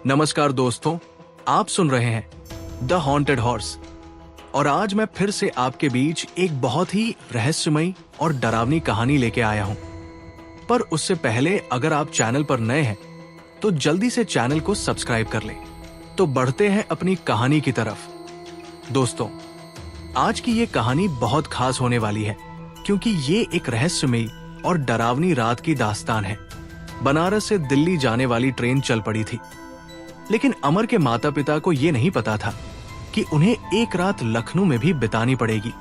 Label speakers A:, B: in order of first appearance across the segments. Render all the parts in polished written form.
A: नमस्कार दोस्तों, आप सुन रहे हैं द हॉन्टेड हॉर्स और आज मैं फिर से आपके बीच एक बहुत ही रहस्यमयी और डरावनी कहानी लेके आया हूं। पर उससे पहले अगर आप चैनल पर नए हैं तो जल्दी से चैनल को सब्सक्राइब कर लें। तो बढ़ते हैं अपनी कहानी की तरफ। दोस्तों, आज की ये कहानी बहुत खास होने वाली है क्योंकि ये एक रहस्यमयी और डरावनी रात की दास्तान है। बनारस से दिल्ली जाने वाली ट्रेन चल पड़ी थी, लेकिन अमर के माता पिता को यह नहीं पता था कि उन्हें एक रात लखनऊ में भी बितानी पड़ेगी,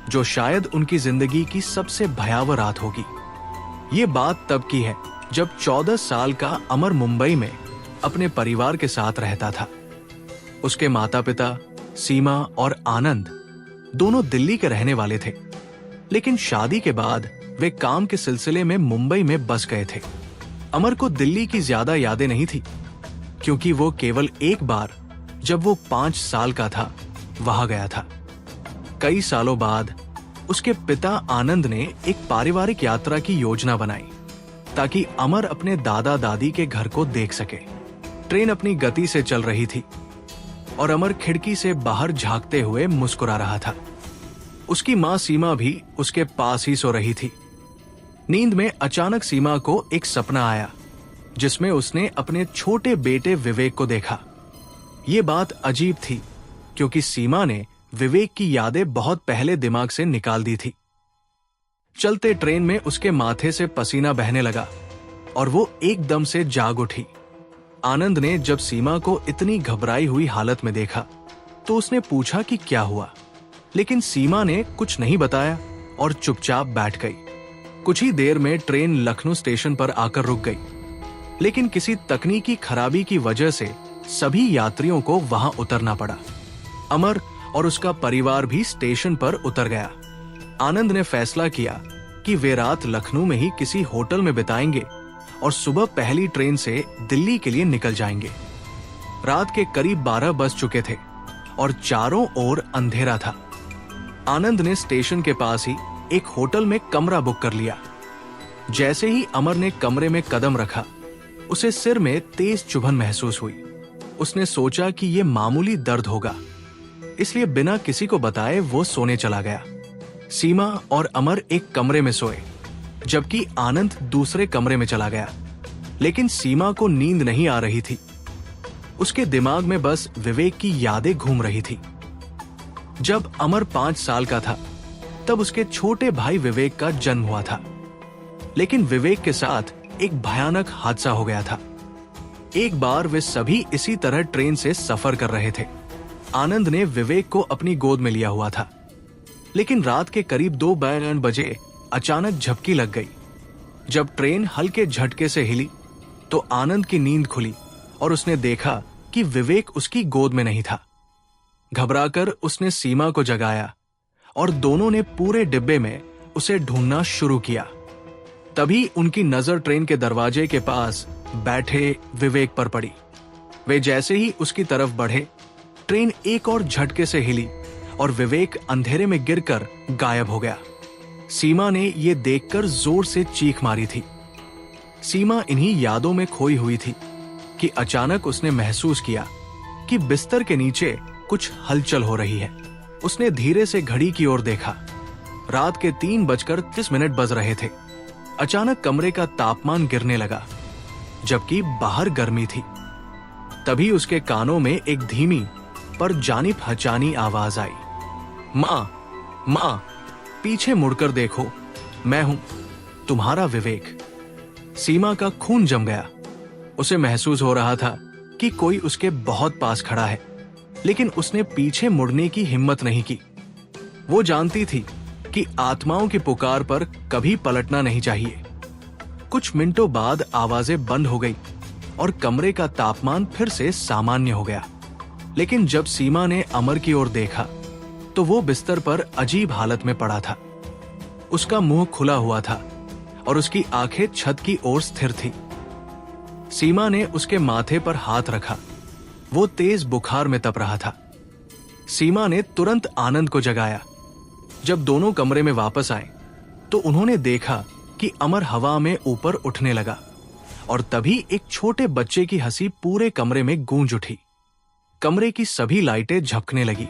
A: जो शायद उनकी जिंदगी की सबसे भयावह रात होगी। ये बात तब की है जब 14 साल का अमर मुंबई में अपने परिवार के साथ रहता था। उसके माता पिता सीमा और आनंद दोनों दिल्ली के रहने वाले थे, लेकिन शादी के बाद वे काम के सिलसिले में मुंबई में बस गए थे। अमर को दिल्ली की ज्यादा यादें नहीं थी क्योंकि वो केवल एक बार जब वो 5 साल का था वहां गया था। कई सालों बाद उसके पिता आनंद ने एक पारिवारिक यात्रा की योजना बनाई ताकि अमर अपने दादा दादी के घर को देख सके। ट्रेन अपनी गति से चल रही थी और अमर खिड़की से बाहर झांकते हुए मुस्कुरा रहा था। उसकी मां सीमा भी उसके पास ही सो रही थी। नींद में अचानक सीमा को एक सपना आया जिसमें उसने अपने छोटे बेटे विवेक को देखा। ये बात अजीब थी क्योंकि सीमा ने विवेक की यादें बहुत पहले दिमाग से निकाल दी थी। चलते ट्रेन में उसके माथे से पसीना बहने लगा और वो एकदम से जाग उठी। आनंद ने जब सीमा को इतनी घबराई हुई हालत में देखा तो उसने पूछा कि क्या हुआ, लेकिन सीमा ने कुछ नहीं बताया और चुपचाप बैठ गई। कुछ ही देर में ट्रेन लखनऊ स्टेशन पर आकर रुक गई, लेकिन किसी तकनीकी खराबी की वजह से सभी यात्रियों को वहां उतरना पड़ा। अमर और उसका परिवार भी स्टेशन पर उतर गया। आनंद ने फैसला किया कि वे रात लखनऊ में ही किसी होटल में बिताएंगे और सुबह पहली ट्रेन से दिल्ली के लिए निकल जाएंगे। रात के करीब 12 बज चुके थे और चारों ओर अंधेरा था। आनंद ने स्टेशन के पास ही एक होटल में कमरा बुक कर लिया। जैसे ही अमर ने कमरे में कदम रखा, उसे सिर में तेज चुभन महसूस हुई। उसने सोचा कि यह मामूली दर्द होगा, इसलिए बिना किसी को बताए वो सोने चला गया। सीमा और अमर एक कमरे में सोए, जबकि आनंद दूसरे कमरे में चला गया। लेकिन सीमा को नींद नहीं आ रही थी। उसके दिमाग में बस विवेक की यादें घूम रही थी। जब अमर 5 साल का था तब उसके छोटे भाई विवेक का जन्म हुआ था, लेकिन विवेक के साथ एक भयानक हादसा हो गया था। एक बार वे सभी इसी तरह ट्रेन से सफर कर रहे थे। आनंद ने विवेक को अपनी गोद में लिया हुआ था, लेकिन रात के करीब 2 बजे अचानक झपकी लग गई। जब ट्रेन हल्के झटके से हिली तो आनंद की नींद खुली और उसने देखा कि विवेक उसकी गोद में नहीं था। घबराकर उसने सीमा को जगाया और दोनों ने पूरे डिब्बे में उसे ढूंढना शुरू किया। तभी उनकी नजर ट्रेन के दरवाजे के पास बैठे विवेक पर पड़ी। वे जैसे ही उसकी तरफ बढ़े, ट्रेन एक और झटके से हिली और विवेक अंधेरे में गिरकर गायब हो गया। सीमा ने यह देखकर जोर से चीख मारी थी। सीमा इन्हीं यादों में खोई हुई थी कि अचानक उसने महसूस किया कि बिस्तर के नीचे कुछ हलचल हो रही है। उसने धीरे से घड़ी की ओर देखा। रात के 3:30 बज रहे थे। अचानक कमरे का तापमान गिरने लगा, जबकि बाहर गर्मी थी। तभी उसके कानों में एक धीमी पर जानी पहचानी आवाज आई, मां, मां, पीछे मुड़कर देखो, मैं हूं, तुम्हारा विवेक। सीमा का खून जम गया। उसे महसूस हो रहा था कि कोई उसके बहुत पास खड़ा है, लेकिन उसने पीछे मुड़ने की हिम्मत नहीं की। वो जानती थी कि आत्माओं की पुकार पर कभी पलटना नहीं चाहिए। कुछ मिनटों बाद आवाजें बंद हो गई और कमरे का तापमान फिर से सामान्य हो गया। लेकिन जब सीमा ने अमर की ओर देखा तो वो बिस्तर पर अजीब हालत में पड़ा था। उसका मुंह खुला हुआ था और उसकी आंखें छत की ओर स्थिर थी। सीमा ने उसके माथे पर हाथ रखा। वो तेज बुखार में तप रहा था। सीमा ने तुरंत आनंद को जगाया। जब दोनों कमरे में वापस आए तो उन्होंने देखा कि अमर हवा में ऊपर उठने लगा और तभी एक छोटे बच्चे की हंसी पूरे कमरे में गूंज उठी। कमरे की सभी लाइटें झपकने लगी।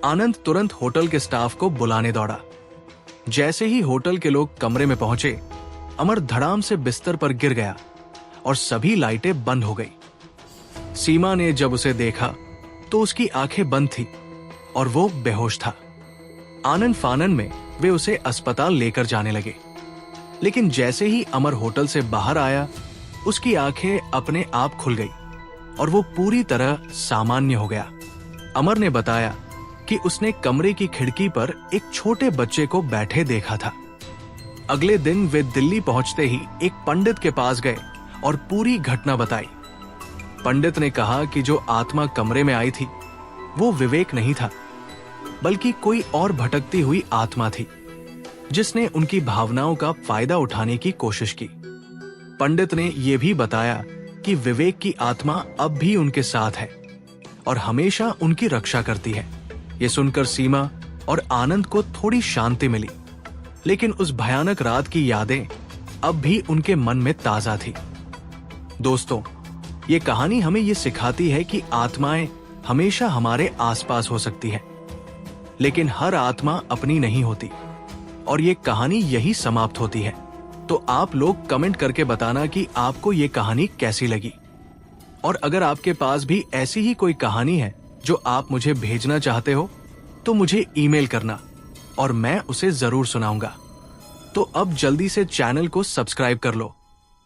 A: आनंद तुरंत होटल के स्टाफ को बुलाने दौड़ा। जैसे ही होटल के लोग कमरे में पहुंचे, अमर धड़ाम से बिस्तर पर गिर गया और सभी लाइटें बंद हो गई। सीमा ने जब उसे देखा तो उसकी आंखें बंद थी और वो बेहोश था। आनन फानन में वे उसे अस्पताल लेकर जाने लगे, लेकिन जैसे ही अमर होटल से बाहर आया, उसकी आंखें अपने आप खुल गई और वो पूरी तरह सामान्य हो गया। अमर ने बताया कि उसने कमरे की खिड़की पर एक छोटे बच्चे को बैठे देखा था। अगले दिन वे दिल्ली पहुंचते ही एक पंडित के पास गए और पूरी घटना बताई। पंडित ने कहा कि जो आत्मा कमरे में आई थी वो विवेक नहीं था, बल्कि कोई और भटकती हुई आत्मा थी जिसने उनकी भावनाओं का फायदा उठाने की कोशिश की। पंडित ने यह भी बताया कि विवेक की आत्मा अब भी उनके साथ है और हमेशा उनकी रक्षा करती है। ये सुनकर सीमा और आनंद को थोड़ी शांति मिली, लेकिन उस भयानक रात की यादें अब भी उनके मन में ताजा थी। दोस्तों, ये कहानी हमें ये सिखाती है कि आत्माएं हमेशा हमारे आसपास हो सकती है, लेकिन हर आत्मा अपनी नहीं होती और ये कहानी यही समाप्त होती है। तो आप लोग कमेंट करके बताना कि आपको ये कहानी कैसी लगी, और अगर आपके पास भी ऐसी ही कोई कहानी है जो आप मुझे भेजना चाहते हो तो मुझे ईमेल करना और मैं उसे जरूर सुनाऊंगा। तो अब जल्दी से चैनल को सब्सक्राइब कर लो